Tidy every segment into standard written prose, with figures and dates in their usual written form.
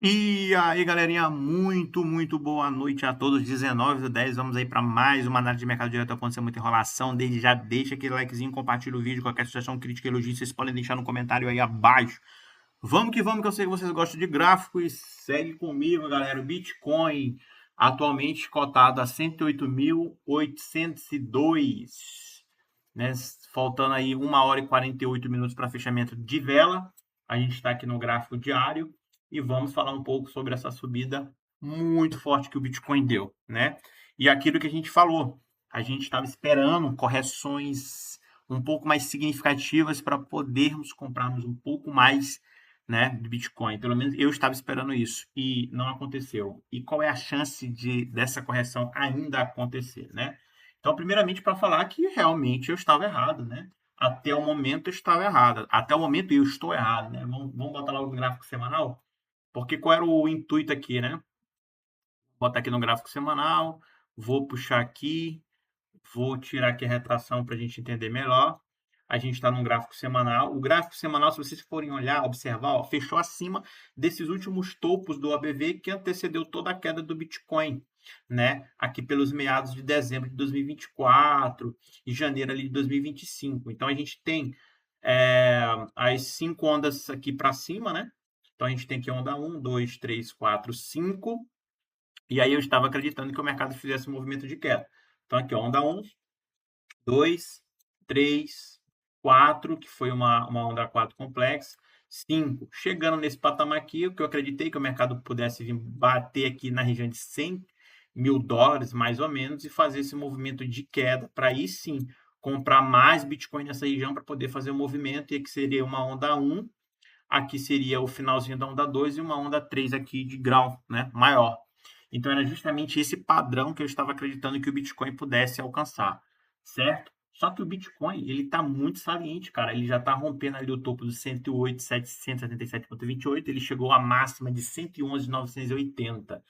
E aí, galerinha, muito boa noite a todos. 19h10, vamos aí para mais uma análise de mercado direto acontecendo muita enrolação. Desde já deixa aquele likezinho, compartilha o vídeo, qualquer sugestão, crítica, elogio, vocês podem deixar no comentário aí abaixo. Vamos, que eu sei que vocês gostam de gráfico e segue comigo, galera. O Bitcoin atualmente cotado a 108.802, né? Faltando aí 1h e 48 minutos para fechamento de vela. A gente está aqui no gráfico diário e vamos falar um pouco sobre essa subida muito forte que o Bitcoin deu, né? E aquilo que a gente falou, a gente estava esperando correções um pouco mais significativas para podermos comprarmos um pouco mais, né, de Bitcoin. Pelo menos eu estava esperando isso e não aconteceu. E qual é a chance dessa correção ainda acontecer, né? Então, primeiramente, para falar que realmente eu estava errado, né? Até o momento eu estava errado. Até o momento eu estou errado, né? Vamos botar logo no gráfico semanal? Porque qual era o intuito aqui, né? Vou botar aqui no gráfico semanal, vou puxar aqui, vou tirar aqui a retração para a gente entender melhor. A gente está num gráfico semanal. O gráfico semanal, se vocês forem olhar, observar, ó, fechou acima desses últimos topos do OBV que antecedeu toda a queda do Bitcoin, né? Aqui pelos meados de dezembro de 2024 e janeiro ali de 2025. Então a gente tem as 5 ondas aqui para cima, né? Então a gente tem aqui onda 1, 2, 3, 4, 5. E aí eu estava acreditando que o mercado fizesse um movimento de queda. Então aqui, ó, onda 1, 2, 3, 4, que foi uma onda 4 complexa, 5. Chegando nesse patamar aqui, o que eu acreditei que o mercado pudesse vir bater aqui na região de 100 mil dólares, mais ou menos, e fazer esse movimento de queda, para aí sim comprar mais Bitcoin nessa região para poder fazer o movimento, e aqui seria uma onda 1, aqui seria o finalzinho da onda 2 e uma onda 3 aqui de grau, né, maior. Então era justamente esse padrão que eu estava acreditando que o Bitcoin pudesse alcançar, certo? Só que o Bitcoin, ele está muito saliente, cara. Ele já está rompendo ali o topo dos 108.777,28. Ele chegou à máxima de 111.980.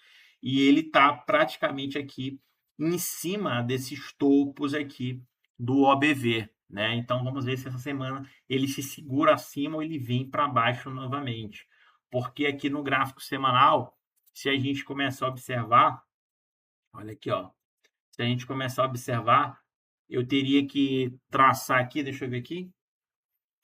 E ele está praticamente aqui em cima desses topos aqui do OBV, né? Então vamos ver se essa semana ele se segura acima ou ele vem para baixo novamente. Porque aqui no gráfico semanal, se a gente começar a observar, olha aqui, ó. Se a gente começar a observar, eu teria que traçar aqui, deixa eu ver aqui,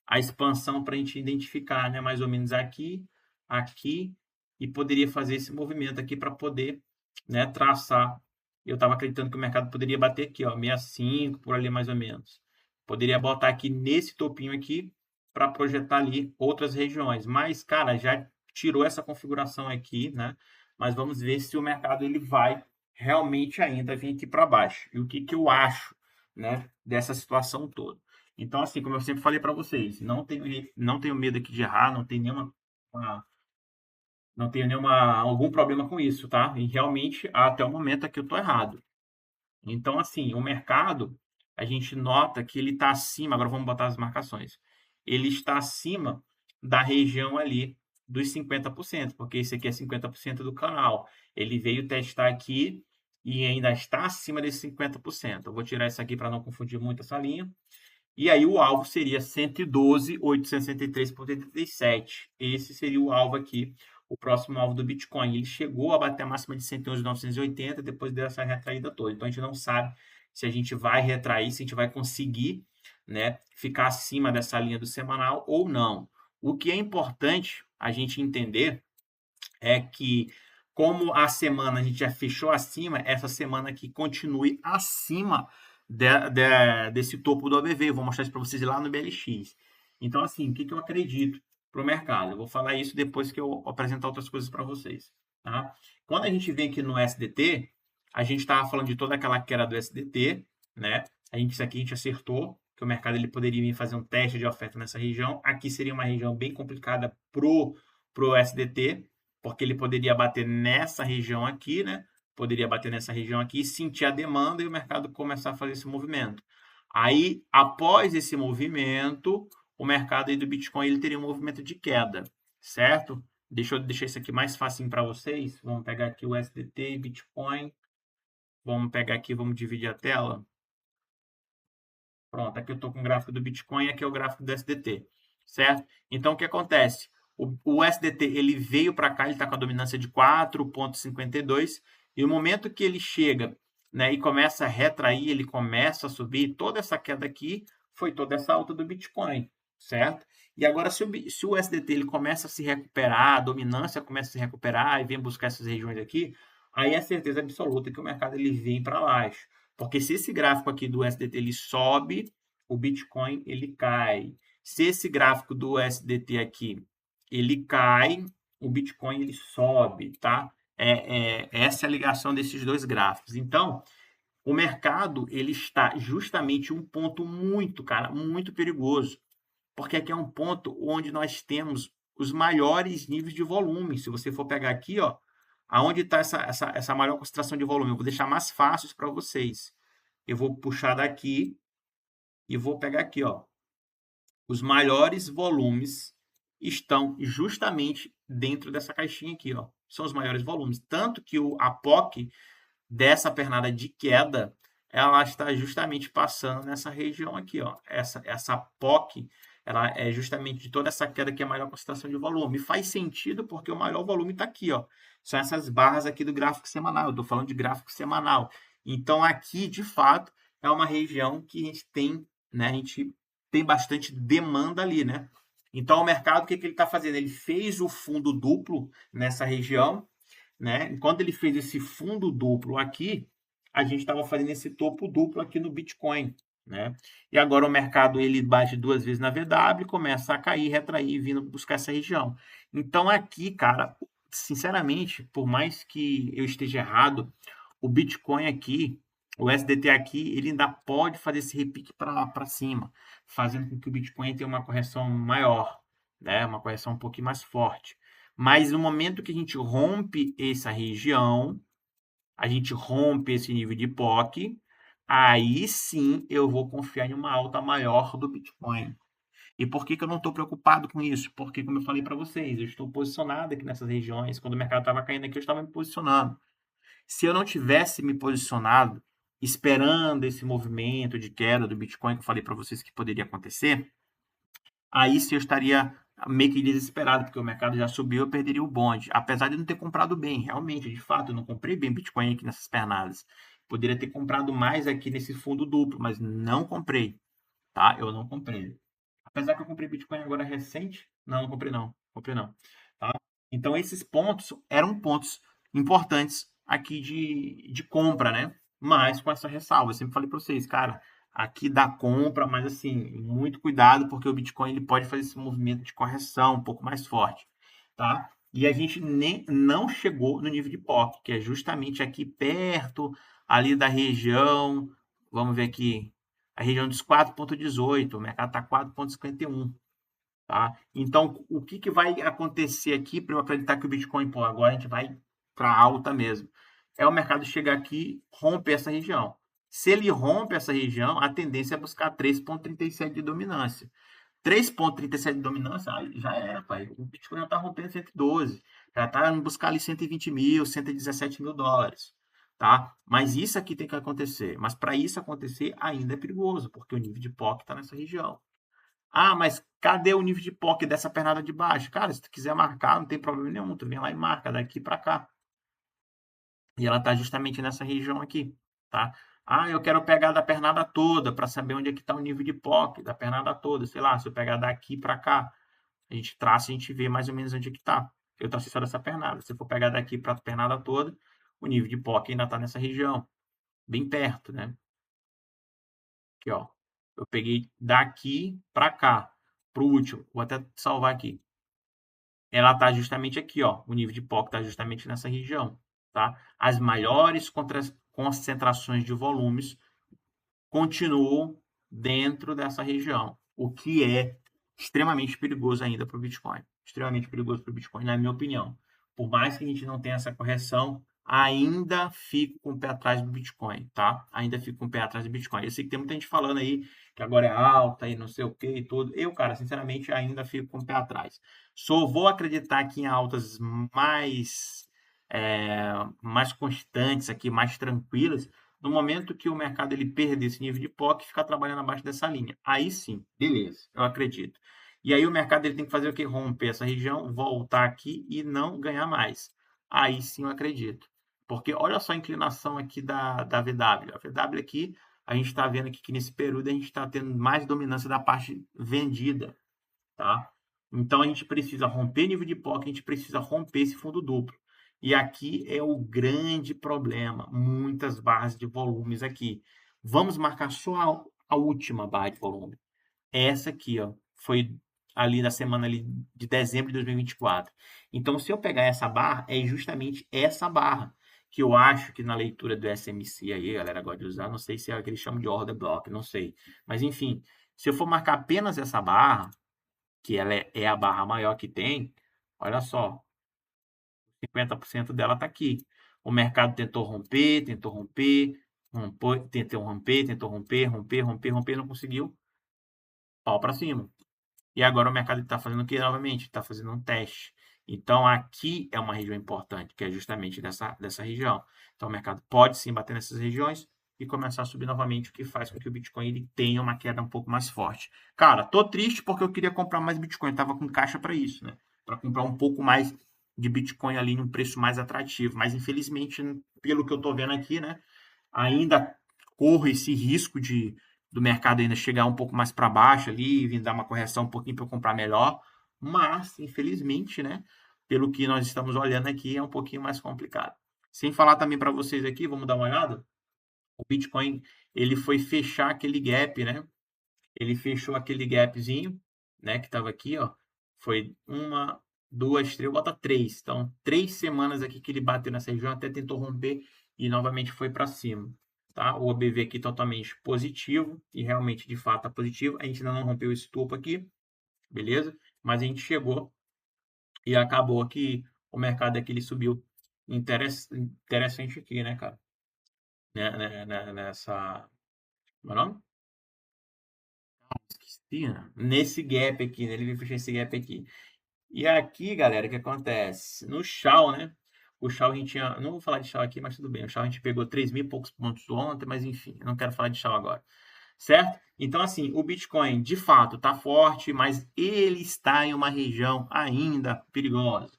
a expansão para a gente identificar, né? Mais ou menos aqui, aqui, e poderia fazer esse movimento aqui para poder, né, traçar. Eu estava acreditando que o mercado poderia bater aqui, ó, 65, por ali mais ou menos. Poderia botar aqui nesse topinho aqui para projetar ali outras regiões. Mas, cara, já tirou essa configuração aqui, né? Mas vamos ver se o mercado ele vai realmente ainda vir aqui para baixo. E o que que eu acho, né, dessa situação toda. Então, assim, como eu sempre falei para vocês, não tenho medo aqui de errar, não tenho algum problema com isso, tá? E realmente, até o momento aqui eu estou errado. Então, assim, o mercado, a gente nota que ele está acima, agora vamos botar as marcações, ele está acima da região ali dos 50%, porque esse aqui é 50% do canal. Ele veio testar aqui e ainda está acima desses 50%. Eu vou tirar isso aqui para não confundir muito essa linha. E aí o alvo seria 112.863,87. Esse seria o alvo aqui, o próximo alvo do Bitcoin. Ele chegou a bater a máxima de 111.980 depois dessa retraída toda. Então a gente não sabe se a gente vai retrair, se a gente vai conseguir, né, ficar acima dessa linha do semanal ou não. O que é importante a gente entender é que, como a semana a gente já fechou acima, essa semana aqui continue acima desse topo do ABV. Eu vou mostrar isso para vocês lá no BLX. Então, assim, o que eu acredito para o mercado? Eu vou falar isso depois que eu apresentar outras coisas para vocês. Tá? Quando a gente vem aqui no SDT, a gente estava falando de toda aquela queda do SDT, né? Isso aqui a gente acertou, que o mercado ele poderia vir fazer um teste de oferta nessa região. Aqui seria uma região bem complicada pro SDT, porque ele poderia bater nessa região aqui, né? Poderia bater nessa região aqui, sentir a demanda e o mercado começar a fazer esse movimento. Aí, após esse movimento, o mercado aí do Bitcoin ele teria um movimento de queda, certo? Deixa eu deixar isso aqui mais fácil para vocês. Vamos pegar aqui o SDT e Bitcoin. Vamos pegar aqui, vamos dividir a tela. Pronto, aqui eu estou com o gráfico do Bitcoin, aqui é o gráfico do SDT, certo? Então, o que acontece? O USDT ele veio para cá, ele está com a dominância de 4,52, e o momento que ele chega, né, e começa a retrair, ele começa a subir, toda essa queda aqui foi toda essa alta do Bitcoin, certo? E agora, se o USDT ele começa a se recuperar, a dominância começa a se recuperar e vem buscar essas regiões aqui, aí é certeza absoluta que o mercado ele vem para baixo. Porque se esse gráfico aqui do USDT ele sobe, o Bitcoin ele cai. Se esse gráfico do USDT aqui ele cai, o Bitcoin ele sobe, tá? Essa é a ligação desses dois gráficos. Então, o mercado ele está justamente em um ponto muito, cara, muito perigoso, porque aqui é um ponto onde nós temos os maiores níveis de volume. Se você for pegar aqui, ó, aonde está essa maior concentração de volume, eu vou deixar mais fáceis para vocês. Eu vou puxar daqui e vou pegar aqui, ó. Os maiores volumes estão justamente dentro dessa caixinha aqui, ó. São os maiores volumes. Tanto que a POC dessa pernada de queda, ela está justamente passando nessa região aqui, ó. Essa POC, ela é justamente de toda essa queda que é a maior concentração de volume. E faz sentido porque o maior volume está aqui, ó. São essas barras aqui do gráfico semanal. Eu estou falando de gráfico semanal. Então, aqui, de fato, é uma região que a gente tem, né? A gente tem bastante demanda ali, né? Então, o mercado, o que ele está fazendo? Ele fez o fundo duplo nessa região, né? Enquanto ele fez esse fundo duplo aqui, a gente estava fazendo esse topo duplo aqui no Bitcoin, né? E agora o mercado ele bate duas vezes na VW, começa a cair, retrair, vindo buscar essa região. Então aqui, cara, sinceramente, por mais que eu esteja errado, o Bitcoin aqui, o SDT aqui, ele ainda pode fazer esse repique para cima, fazendo com que o Bitcoin tenha uma correção maior, né? Uma correção um pouquinho mais forte. Mas no momento que a gente rompe essa região, a gente rompe esse nível de POC, aí sim eu vou confiar em uma alta maior do Bitcoin. E por que eu não estou preocupado com isso? Porque, como eu falei para vocês, eu estou posicionado aqui nessas regiões. Quando o mercado estava caindo aqui, eu estava me posicionando. Se eu não tivesse me posicionado, esperando esse movimento de queda do Bitcoin que eu falei para vocês que poderia acontecer, aí sim eu estaria meio que desesperado, porque o mercado já subiu, eu perderia o bonde. Apesar de não ter comprado bem, realmente, de fato, eu não comprei bem Bitcoin aqui nessas pernadas. Poderia ter comprado mais aqui nesse fundo duplo, mas não comprei, tá? Eu não comprei. Apesar que eu comprei Bitcoin agora recente, não comprei não, comprei não, tá? Então esses pontos eram pontos importantes aqui de compra, né? Mas com essa ressalva, eu sempre falei para vocês, cara, aqui dá compra, mas assim, muito cuidado, porque o Bitcoin ele pode fazer esse movimento de correção um pouco mais forte, tá? E a gente nem não chegou no nível de POC, que é justamente aqui perto ali da região, vamos ver aqui, a região dos 4,18, o mercado está 4,51. Tá? Então, o que vai acontecer aqui para eu acreditar que o Bitcoin, pô, agora a gente vai para alta mesmo? É o mercado chegar aqui, romper essa região. Se ele rompe essa região, a tendência é buscar 3,37 de dominância. 3,37 de dominância, já era, pai. O Bitcoin já está rompendo 112. Já está indo buscar ali 120 mil, 117 mil dólares. Tá? Mas isso aqui tem que acontecer. Mas para isso acontecer, ainda é perigoso, porque o nível de POC está nessa região. Ah, mas cadê o nível de POC dessa pernada de baixo? Cara, se tu quiser marcar, não tem problema nenhum. Tu vem lá e marca daqui para cá. E ela está justamente nessa região aqui, tá? Ah, eu quero pegar da pernada toda para saber onde é que está o nível de POC da pernada toda. Sei lá, se eu pegar daqui para cá, a gente traça e a gente vê mais ou menos onde é que está. Eu tracei só dessa pernada. Se eu for pegar daqui para a pernada toda, o nível de POC ainda está nessa região, bem perto, né? Aqui, ó. Eu peguei daqui para cá, para o último. Vou até salvar aqui. Ela está justamente aqui, ó. O nível de POC está justamente nessa região, tá? As maiores concentrações de volumes continuam dentro dessa região, o que é extremamente perigoso ainda para o Bitcoin. Extremamente perigoso para o Bitcoin, na minha opinião. Por mais que a gente não tenha essa correção, ainda fico com o pé atrás do Bitcoin, tá? Ainda fico com o pé atrás do Bitcoin. Eu sei que tem muita gente falando aí que agora é alta e não sei o que e tudo. Eu, cara, sinceramente, ainda fico com o pé atrás. Só vou acreditar aqui em altas mais constantes aqui, mais tranquilas, no momento que o mercado ele perder esse nível de POC e ficar trabalhando abaixo dessa linha. Aí sim, beleza, eu acredito. E aí o mercado ele tem que fazer o quê? Romper essa região, voltar aqui e não ganhar mais. Aí sim eu acredito. Porque olha só a inclinação aqui da VW. A VW aqui, a gente está vendo aqui que nesse período a gente está tendo mais dominância da parte vendida, tá? Então a gente precisa romper nível de POC, a gente precisa romper esse fundo duplo. E aqui é o grande problema, muitas barras de volumes aqui. Vamos marcar só a última barra de volume. Essa aqui, ó, foi ali da semana ali de dezembro de 2024. Então, se eu pegar essa barra, é justamente essa barra que eu acho que na leitura do SMC aí, a galera gosta de usar, não sei se é o que eles chamam de order block, não sei. Mas enfim, se eu for marcar apenas essa barra, que ela é a barra maior que tem, olha só, 50% dela está aqui. O mercado tentou romper, romper, não conseguiu, pau para cima. E agora o mercado está fazendo o que novamente? Está fazendo um teste. Então, aqui é uma região importante, que é justamente dessa região. Então, o mercado pode sim bater nessas regiões e começar a subir novamente, o que faz com que o Bitcoin ele tenha uma queda um pouco mais forte. Cara, tô triste porque eu queria comprar mais Bitcoin, estava com caixa para isso, né? Para comprar um pouco mais de Bitcoin ali num preço mais atrativo. Mas, infelizmente, pelo que eu tô vendo aqui, né? Ainda corro esse risco do mercado ainda chegar um pouco mais para baixo ali, vir dar uma correção um pouquinho para eu comprar melhor, mas infelizmente, né, pelo que nós estamos olhando aqui, é um pouquinho mais complicado. Sem falar também para vocês aqui, vamos dar uma olhada. O Bitcoin, ele foi fechar aquele gap, né? Ele fechou aquele gapzinho, né, que estava aqui, ó. Foi uma, duas, três, bota três. Então, 3 semanas aqui que ele bateu nessa região, até tentou romper e novamente foi para cima, tá? O OBV aqui totalmente positivo e realmente, de fato, tá positivo. A gente ainda não rompeu esse topo aqui, beleza? Mas a gente chegou e acabou que o mercado aqui ele subiu interessante aqui, né, cara? Nessa... Como é o nome? Esqueci, né? Nesse gap aqui, né? Ele veio fechar esse gap aqui. E aqui, galera, o que acontece? No Shao, né? O Shao a gente tinha. Não vou falar de Shao aqui, mas tudo bem. O Shao a gente pegou 3 mil e poucos pontos ontem, mas enfim, eu não quero falar de Shao agora. Certo? Então, assim, o Bitcoin de fato está forte, mas ele está em uma região ainda perigosa.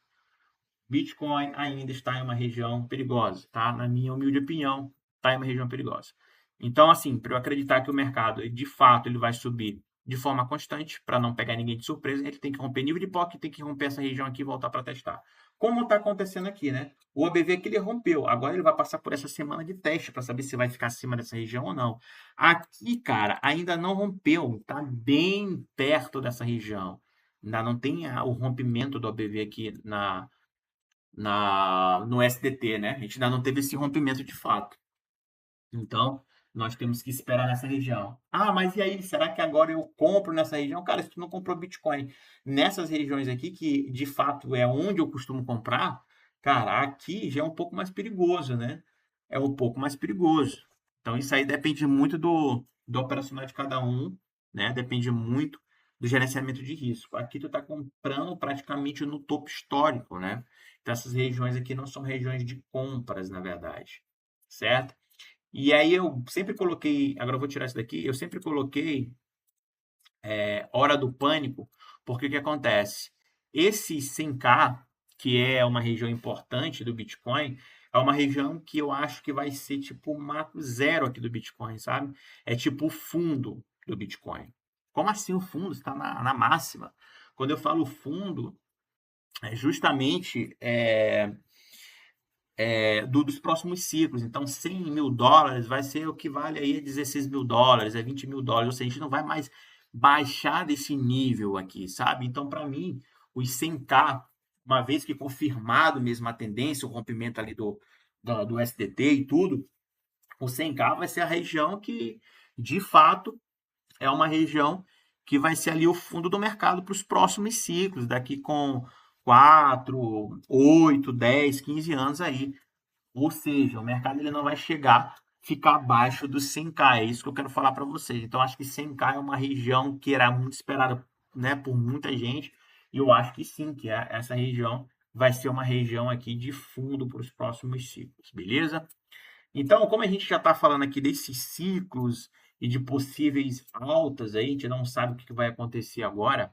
Bitcoin ainda está em uma região perigosa, tá? Na minha humilde opinião, está em uma região perigosa. Então, assim, para eu acreditar que o mercado, de fato, ele vai subir de forma constante, para não pegar ninguém de surpresa, ele tem que romper nível de POC, tem que romper essa região aqui e voltar para testar. Como está acontecendo aqui, né? O OBV aqui ele rompeu, agora ele vai passar por essa semana de teste para saber se vai ficar acima dessa região ou não. Aqui, cara, ainda não rompeu, está bem perto dessa região. Ainda não tem o rompimento do OBV aqui no SDT, né? A gente ainda não teve esse rompimento de fato. Então, nós temos que esperar nessa região. Ah, mas e aí, será que agora eu compro nessa região? Cara, se tu não comprou Bitcoin nessas regiões aqui, que de fato é onde eu costumo comprar, cara, aqui já é um pouco mais perigoso, né? É um pouco mais perigoso. Então, isso aí depende muito do operacional de cada um, né? Depende muito do gerenciamento de risco. Aqui tu está comprando praticamente no topo histórico, né? Então, essas regiões aqui não são regiões de compras, na verdade, certo? E aí eu sempre coloquei, agora eu vou tirar isso daqui, eu sempre coloquei hora do pânico, porque o que acontece? Esse 100K, que é uma região importante do Bitcoin, é uma região que eu acho que vai ser tipo o marco zero aqui do Bitcoin, sabe? É tipo o fundo do Bitcoin. Como assim o fundo? Está na máxima. Quando eu falo fundo, é justamente dos próximos ciclos. Então, 100 mil dólares vai ser o que vale aí a 16 mil dólares, a 20 mil dólares. Ou seja, a gente não vai mais baixar desse nível aqui, sabe? Então, para mim, os 100K, uma vez que confirmado mesmo a tendência, o rompimento ali do SDT e tudo, o 100K vai ser a região que, de fato, é uma região que vai ser ali o fundo do mercado para os próximos ciclos, daqui com 4, 8, 10, 15 anos aí. Ou seja, o mercado ele não vai ficar abaixo dos 100K. É isso que eu quero falar para vocês. Então, acho que 100K é uma região que era muito esperada, né, por muita gente. E eu acho que sim, que essa região vai ser uma região aqui de fundo para os próximos ciclos, beleza? Então, como a gente já está falando aqui desses ciclos e de possíveis altas aí, a gente não sabe o que vai acontecer agora.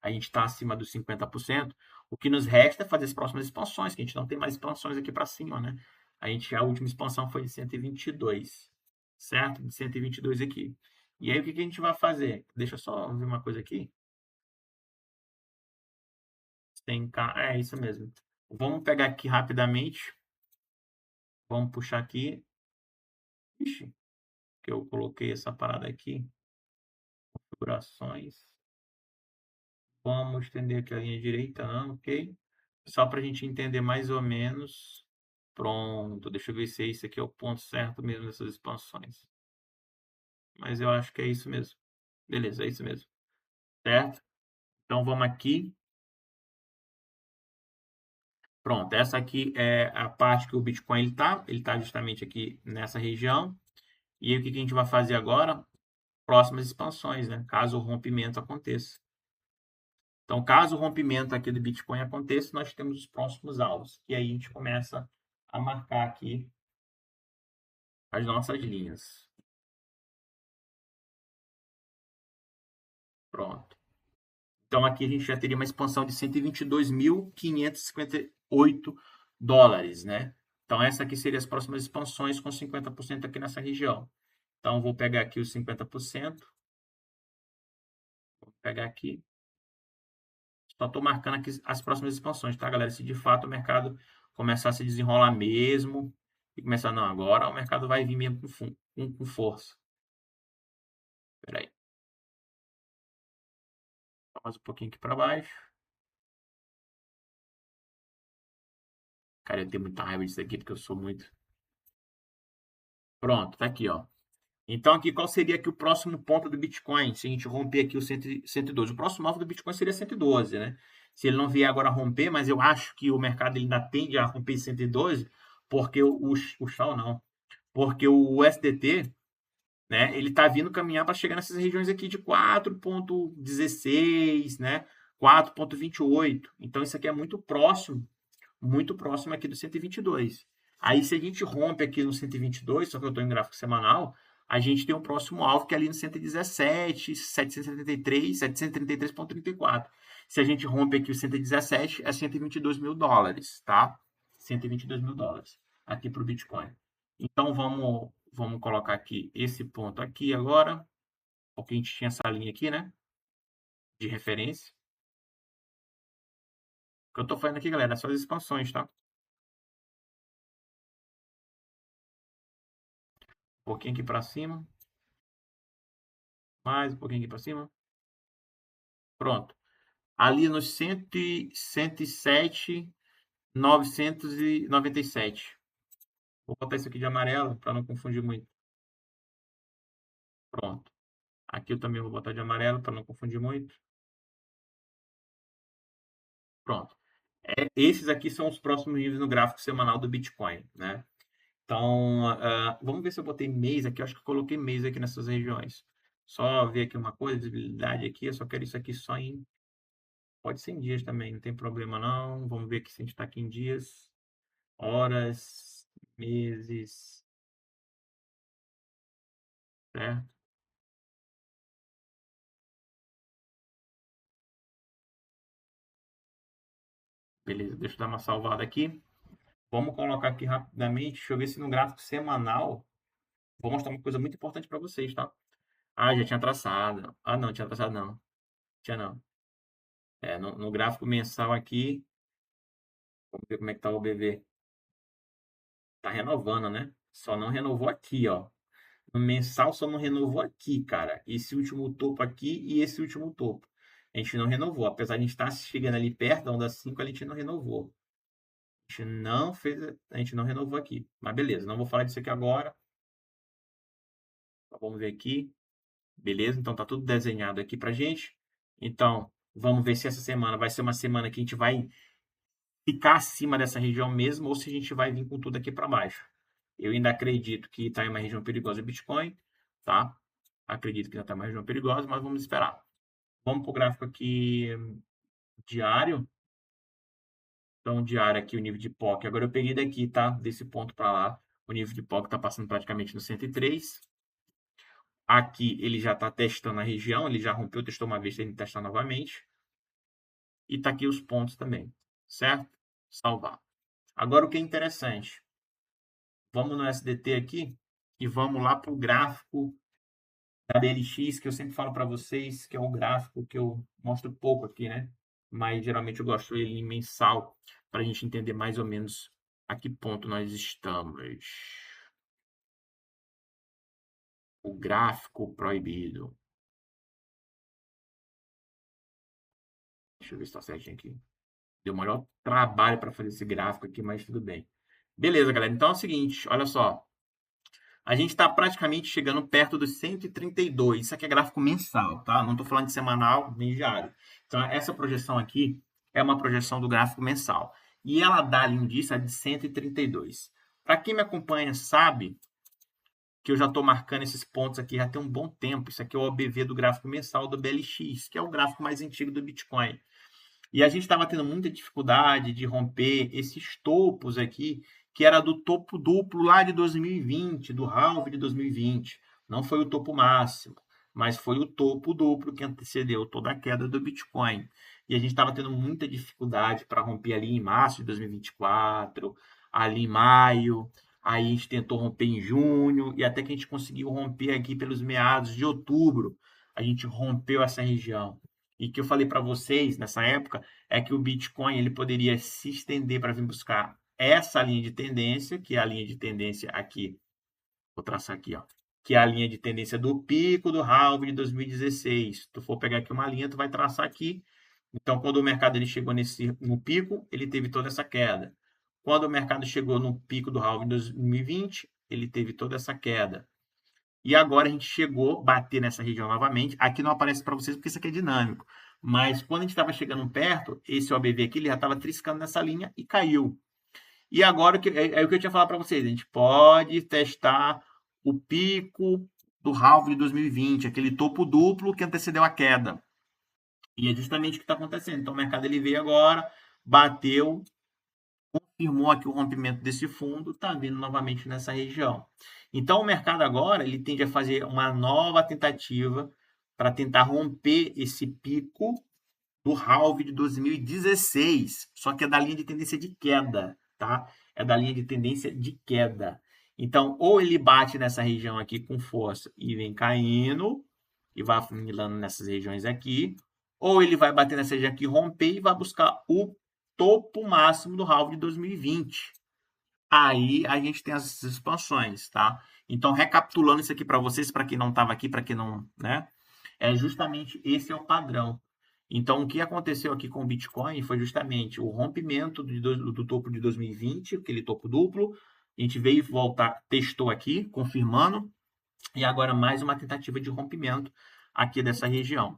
a gente está acima dos 50%, o que nos resta é fazer as próximas expansões, que a gente não tem mais expansões aqui para cima, né? A última expansão foi de 122, certo? De 122 aqui. E aí, o que a gente vai fazer? Deixa eu só ver uma coisa aqui. 100K, é isso mesmo. Vamos pegar aqui rapidamente. Vamos puxar aqui. Ixi, que eu coloquei essa parada aqui. Configurações. Vamos estender aqui a linha direita, não, ok? Só para a gente entender mais ou menos. Pronto, deixa eu ver se esse aqui é o ponto certo mesmo dessas expansões. Mas eu acho que é isso mesmo. Beleza, é isso mesmo. Certo? Então vamos aqui. Pronto, essa aqui é a parte que o Bitcoin ele tá justamente aqui nessa região. E aí, o que a gente vai fazer agora? Próximas expansões, né? Caso o rompimento aconteça. Então, caso o rompimento aqui do Bitcoin aconteça, nós temos os próximos alvos. E aí a gente começa a marcar aqui as nossas linhas. Pronto. Então, aqui a gente já teria uma expansão de 122.558 dólares, né? Então, essa aqui seria as próximas expansões com 50% aqui nessa região. Então, vou pegar aqui os 50%. Vou pegar aqui. Só estou marcando aqui as próximas expansões, tá, galera? Se de fato o mercado começar a se desenrolar mesmo e começar, não, agora o mercado vai vir mesmo com força. Espera aí. Mais um pouquinho aqui para baixo. Cara, eu tenho muita raiva disso aqui porque eu sou muito. Pronto, tá aqui, ó. Então, aqui, qual seria aqui o próximo ponto do Bitcoin? Se a gente romper aqui o 112. O próximo alvo do Bitcoin seria 112, né? Se ele não vier agora romper, mas eu acho que o mercado ainda tende a romper 112, porque o Shao não. Porque o USDT, né, ele está vindo caminhar para chegar nessas regiões aqui de 4,16, né? 4,28. Então, isso aqui é muito próximo aqui do 122. Aí, se a gente rompe aqui no 122, só que eu estou em gráfico semanal, a gente tem um próximo alvo que é ali no 117, 773, 733,34. Se a gente rompe aqui o 117, é 122 mil dólares, tá? 122 mil dólares aqui para o Bitcoin. Então, vamos colocar aqui esse ponto aqui agora, porque a gente tinha essa linha aqui, né? De referência. O que eu estou fazendo aqui, galera, é só as expansões, tá? Um pouquinho aqui para cima. Mais um pouquinho aqui para cima. Pronto. Ali nos 107.997. Vou botar isso aqui de amarelo para não confundir muito. Pronto. Aqui eu também vou botar de amarelo para não confundir muito. Pronto. Esses aqui são os próximos níveis no gráfico semanal do Bitcoin, né? Então, vamos ver se eu botei mês aqui. Eu acho que eu coloquei mês aqui nessas regiões. Só ver aqui uma coisa, visibilidade aqui. Eu só quero isso aqui só em... Pode ser em dias também, não tem problema não. Vamos ver aqui se a gente está aqui em dias. Horas, meses, certo? Beleza, deixa eu dar uma salvada aqui. Vamos colocar aqui rapidamente. Deixa eu ver se no gráfico semanal. Vou mostrar uma coisa muito importante para vocês, tá? Ah, já tinha traçado. Ah, não, tinha traçado não. Tinha não. No gráfico mensal aqui, vamos ver como é que tá o BV. Tá renovando, né? Só não renovou aqui, ó. No mensal só não renovou aqui, cara. Esse último topo aqui e esse último topo. A gente não renovou. Apesar de a gente estar chegando ali perto da onda 5, a gente não renovou. A gente não fez, a gente não renovou aqui. Mas beleza, não vou falar disso aqui agora. Então, vamos ver aqui. Beleza? Então tá tudo desenhado aqui pra gente. Então, vamos ver se essa semana vai ser uma semana que a gente vai ficar acima dessa região mesmo ou se a gente vai vir com tudo aqui para baixo. Eu ainda acredito que está em uma região perigosa o Bitcoin, tá? Acredito que ainda está em uma região perigosa, mas vamos esperar. Vamos para o gráfico aqui diário. Então, diário aqui, o nível de POC. Agora eu peguei daqui, tá? Desse ponto para lá. O nível de POC está passando praticamente no 103. Aqui ele já está testando a região, ele já rompeu, testou uma vez, tem que testar novamente. e tá aqui os pontos também, certo? Salvar. Agora, o que é interessante, vamos no SDT aqui e vamos lá para o gráfico da BLX, que eu sempre falo para vocês, que é o gráfico que eu mostro pouco aqui, né? Mas geralmente eu gosto ele em mensal, para a gente entender mais ou menos a que ponto nós estamos. O gráfico proibido. Deixa eu ver se está certinho aqui. Deu o maior trabalho para fazer esse gráfico aqui, mas tudo bem. Beleza, galera. Então é o seguinte, olha só. A gente está praticamente chegando perto dos 132. Isso aqui é gráfico mensal, tá? Não estou falando de semanal nem diário. Então, essa projeção aqui é uma projeção do gráfico mensal. E ela dá ali um indício de 132. Para quem me acompanha sabe que eu já estou marcando esses pontos aqui já tem um bom tempo. Isso aqui é o OBV do gráfico mensal do BLX, que é o gráfico mais antigo do Bitcoin. E a gente estava tendo muita dificuldade de romper esses topos aqui, que era do topo duplo lá de 2020, do halving de 2020. Não foi o topo máximo, mas foi o topo duplo que antecedeu toda a queda do Bitcoin. E a gente estava tendo muita dificuldade para romper ali em março de 2024, ali em maio. Aí a gente tentou romper em junho, e até que a gente conseguiu romper aqui pelos meados de outubro. A gente rompeu essa região. E que eu falei para vocês nessa época é que o Bitcoin ele poderia se estender para vir buscar essa linha de tendência, que é a linha de tendência aqui, vou traçar aqui, ó, que é a linha de tendência do pico do halving de 2016. Se tu for pegar aqui uma linha, tu vai traçar aqui. Então, quando o mercado ele chegou no pico, ele teve toda essa queda. Quando o mercado chegou no pico do halving de 2020, ele teve toda essa queda. E agora a gente chegou a bater nessa região novamente. Aqui não aparece para vocês porque isso aqui é dinâmico. Mas quando a gente estava chegando perto, esse OBV aqui ele já estava triscando nessa linha e caiu. E agora é o que eu tinha falado para vocês. A gente pode testar o pico do halving de 2020, aquele topo duplo que antecedeu a queda. E é justamente o que está acontecendo. Então o mercado ele veio agora, bateu, confirmou aqui o rompimento desse fundo, está vindo novamente nessa região. Então, o mercado agora ele tende a fazer uma nova tentativa para tentar romper esse pico do halving de 2016, só que é da linha de tendência de queda, tá? É da linha de tendência de queda. Então, ou ele bate nessa região aqui com força e vem caindo, e vai afunilando nessas regiões aqui, ou ele vai bater nessa região aqui, romper e vai buscar o topo máximo do halving de 2020. Aí a gente tem as expansões, tá? Então, recapitulando isso aqui para vocês, para quem não estava aqui, para quem não, né? É justamente esse é o padrão. Então, o que aconteceu aqui com o Bitcoin foi justamente o rompimento do topo de 2020, aquele topo duplo. A gente veio voltar, testou aqui, confirmando, e agora mais uma tentativa de rompimento aqui dessa região.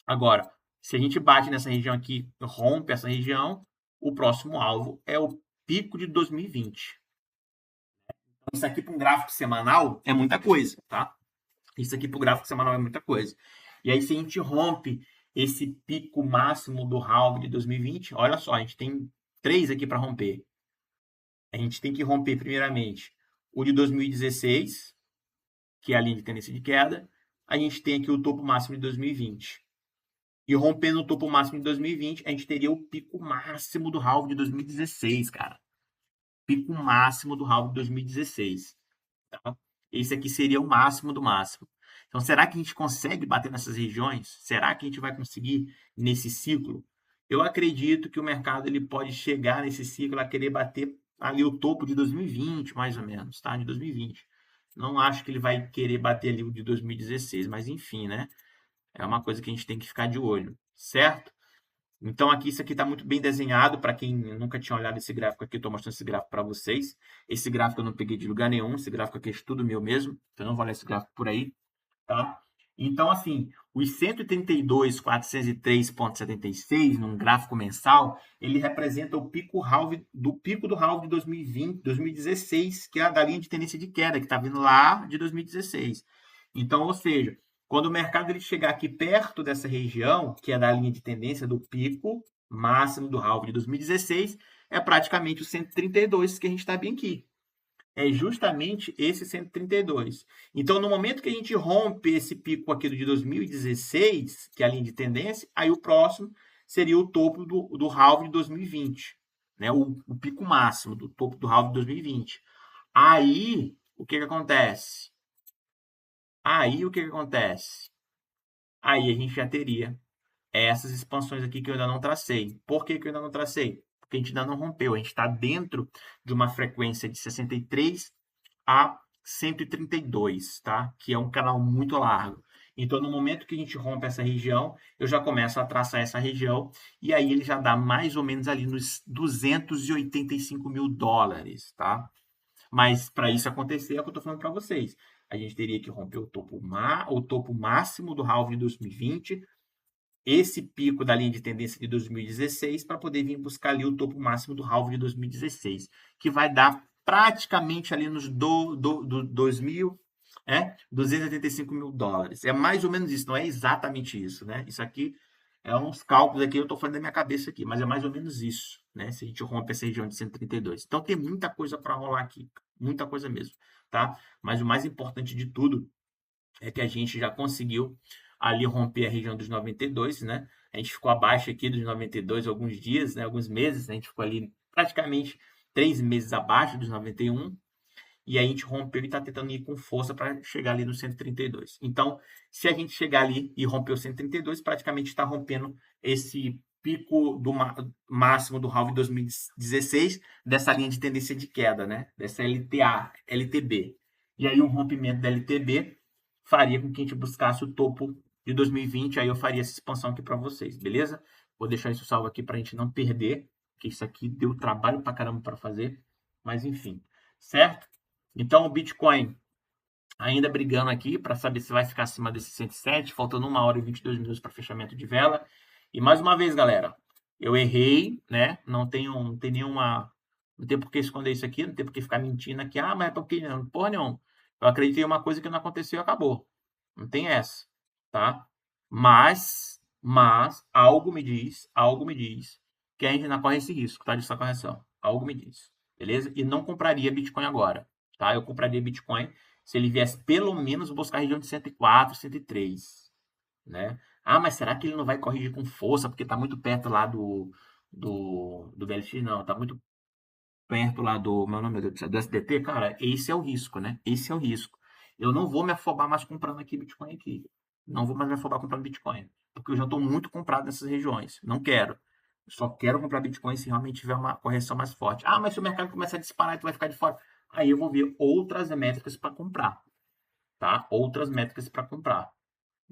Agora, se a gente bate nessa região aqui, rompe essa região, o próximo alvo é o pico de 2020. Isso aqui para um gráfico semanal é muita coisa, tá? Isso aqui para o gráfico semanal é muita coisa. E aí, se a gente rompe esse pico máximo do halving de 2020, olha só, a gente tem 3 aqui para romper. A gente tem que romper, primeiramente, o de 2016, que é a linha de tendência de queda. A gente tem aqui o topo máximo de 2020. E rompendo o topo máximo de 2020, a gente teria o pico máximo do halving de 2016, cara. Pico máximo do halving de 2016. Tá? Esse aqui seria o máximo do máximo. Então, será que a gente consegue bater nessas regiões? Será que a gente vai conseguir nesse ciclo? Eu acredito que o mercado ele pode chegar nesse ciclo a querer bater ali o topo de 2020, mais ou menos, tá? De 2020. Não acho que ele vai querer bater ali o de 2016, mas enfim, né? É uma coisa que a gente tem que ficar de olho, certo? Então, aqui, isso aqui está muito bem desenhado. Para quem nunca tinha olhado esse gráfico aqui, eu estou mostrando esse gráfico para vocês. Esse gráfico eu não peguei de lugar nenhum. Esse gráfico aqui é estudo meu mesmo. Então, eu não vou olhar esse gráfico por aí. Tá? Então, assim, os 132.403,76 num gráfico mensal, ele representa o pico do halving de 2020, 2016, que é a da linha de tendência de queda, que está vindo lá de 2016. Então, ou seja, quando o mercado ele chegar aqui perto dessa região, que é da linha de tendência do pico máximo do halving de 2016, é praticamente o 132 que a gente está bem aqui. É justamente esse 132. Então, no momento que a gente rompe esse pico aqui de 2016, que é a linha de tendência, aí o próximo seria o topo do halving de 2020, né? O pico máximo do topo do halving de 2020. Aí, o que acontece? Aí, o que acontece? Aí a gente já teria essas expansões aqui que eu ainda não tracei. Por que eu ainda não tracei? Porque a gente ainda não rompeu. A gente está dentro de uma frequência de 63 a 132, tá? Que é um canal muito largo. Então, no momento que a gente rompe essa região, eu já começo a traçar essa região e aí ele já dá mais ou menos ali nos 285 mil dólares, tá? Mas para isso acontecer, é o que eu estou falando para vocês. A gente teria que romper o topo máximo do halving de 2020, esse pico da linha de tendência de 2016 para poder vir buscar ali o topo máximo do halving de 2016, que vai dar praticamente ali nos 285 mil dólares. É mais ou menos isso, não é exatamente isso, né? Isso aqui é uns cálculos aqui, eu estou falando da minha cabeça aqui, mas é mais ou menos isso, né? Se a gente rompe essa região de 132. Então tem muita coisa para rolar aqui, muita coisa mesmo, tá? Mas o mais importante de tudo é que a gente já conseguiu ali romper a região dos 92, né? A gente ficou abaixo aqui dos 92 alguns dias, né? Alguns meses, né? A gente ficou ali praticamente 3 meses abaixo dos 91, e aí a gente rompeu e está tentando ir com força para chegar ali no 132. Então, se a gente chegar ali e romper o 132, praticamente está rompendo esse pico do máximo do halving 2016 dessa linha de tendência de queda, né? Dessa LTA, LTB. E aí um rompimento da LTB faria com que a gente buscasse o topo de 2020, aí eu faria essa expansão aqui para vocês, beleza? Vou deixar isso salvo aqui para a gente não perder, porque isso aqui deu trabalho para caramba para fazer, mas enfim, certo? Então o Bitcoin ainda brigando aqui para saber se vai ficar acima desse 107, faltando 1 hora e 22 minutos para fechamento de vela. E mais uma vez, galera, eu errei, né? Não tem nenhuma. Não tem por que esconder isso aqui, não tem por que ficar mentindo aqui. Ah, mas é porque não. Porra, não. Eu acreditei em uma coisa que não aconteceu e acabou. Não tem essa, tá? Mas, algo me diz que a gente não corre esse risco, tá? Dessa correção. Algo me diz, beleza? E não compraria Bitcoin agora, tá? Eu compraria Bitcoin se ele viesse pelo menos buscar a região de 104, 103, né? Ah, mas será que ele não vai corrigir com força porque está muito perto lá do VLX? Não, está muito perto lá meu nome, meu Deus do céu, do SDT, cara, esse é o risco, né? Esse é o risco. Eu não vou me afobar mais comprando aqui Bitcoin aqui. Não vou mais me afobar comprando Bitcoin, porque eu já estou muito comprado nessas regiões. Não quero. Eu só quero comprar Bitcoin se realmente tiver uma correção mais forte. Ah, mas se o mercado começar a disparar, tu vai ficar de fora. Aí eu vou ver outras métricas para comprar, tá? Outras métricas para comprar.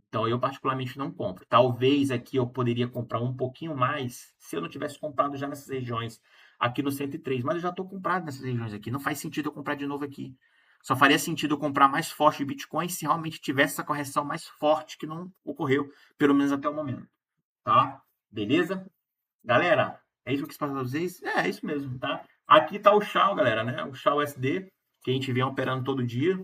Então eu particularmente não compro. Talvez aqui eu poderia comprar um pouquinho mais se eu não tivesse comprado já nessas regiões aqui no 103, mas eu já estou comprado nessas regiões aqui. Não faz sentido eu comprar de novo aqui. Só faria sentido eu comprar mais forte de Bitcoin se realmente tivesse essa correção mais forte que não ocorreu, pelo menos até o momento, tá? Beleza? Galera, é isso que eu quis passar para vocês? É isso mesmo, tá? Aqui tá o Shao, galera, né? O Shao SD, que a gente vem operando todo dia.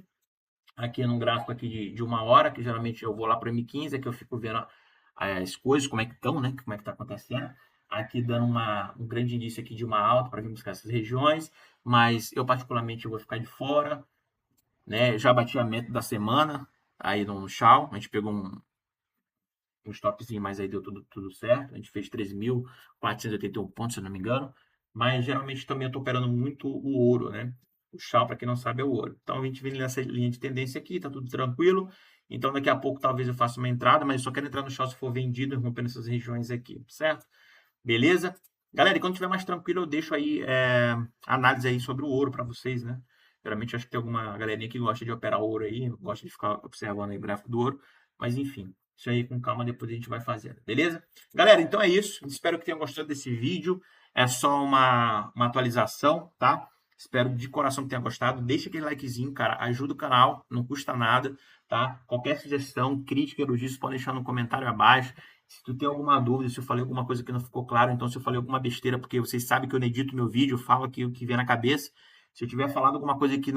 Aqui num gráfico aqui de 1 hora, que geralmente eu vou lá para o M15, é que eu fico vendo as coisas, como é que estão, né? Como é que está acontecendo. Aqui dando um grande indício aqui de uma alta para vir buscar essas regiões, mas eu particularmente eu vou ficar de fora, né? Já bati a meta da semana aí no Shao, a gente pegou um stopzinho, mas aí deu tudo certo. A gente fez 13.481 pontos, se eu não me engano. Mas geralmente também eu estou operando muito o ouro, né? O Shao, para quem não sabe, é o ouro. Então a gente vem nessa linha de tendência aqui, tá tudo tranquilo. Então daqui a pouco talvez eu faça uma entrada, mas eu só quero entrar no Shao se for vendido e rompendo essas regiões aqui, certo? Beleza? Galera, e quando estiver mais tranquilo, eu deixo aí análise aí sobre o ouro para vocês, né? Geralmente acho que tem alguma galerinha que gosta de operar ouro aí, gosta de ficar observando aí o gráfico do ouro, mas enfim, isso aí com calma depois a gente vai fazendo, beleza? Galera, então é isso. Espero que tenham gostado desse vídeo. É só uma atualização, tá? Espero de coração que tenha gostado. Deixa aquele likezinho, cara. Ajuda o canal, não custa nada, tá? Qualquer sugestão, crítica, elogios, pode deixar no comentário abaixo. Se tu tem alguma dúvida, se eu falei alguma coisa que não ficou claro, então se eu falei alguma besteira, porque vocês sabem que eu não edito meu vídeo, eu falo aqui o que vem na cabeça. Se eu tiver falado alguma coisa que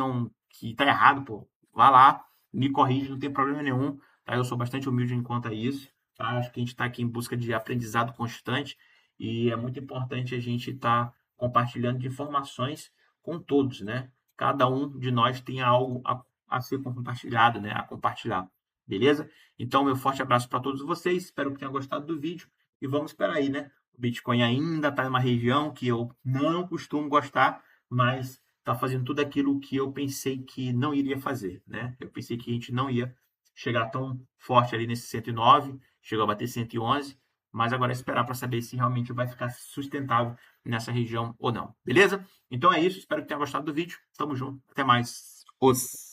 tá errado, pô, vá lá, me corrige, não tem problema nenhum, tá? Eu sou bastante humilde enquanto a isso, tá? Acho que a gente está aqui em busca de aprendizado constante e é muito importante a gente estar compartilhando de informações com todos, né? Cada um de nós tem algo a ser compartilhado, né? A compartilhar, beleza? Então, meu forte abraço para todos vocês. Espero que tenham gostado do vídeo e vamos esperar aí, né? O Bitcoin ainda está em uma região que eu não costumo gostar, mas está fazendo tudo aquilo que eu pensei que não iria fazer, né? Eu pensei que a gente não ia chegar tão forte ali nesse 109, chegou a bater 111, mas agora é esperar para saber se realmente vai ficar sustentável nessa região ou não, beleza? Então é isso, espero que tenha gostado do vídeo, tamo junto, até mais. Os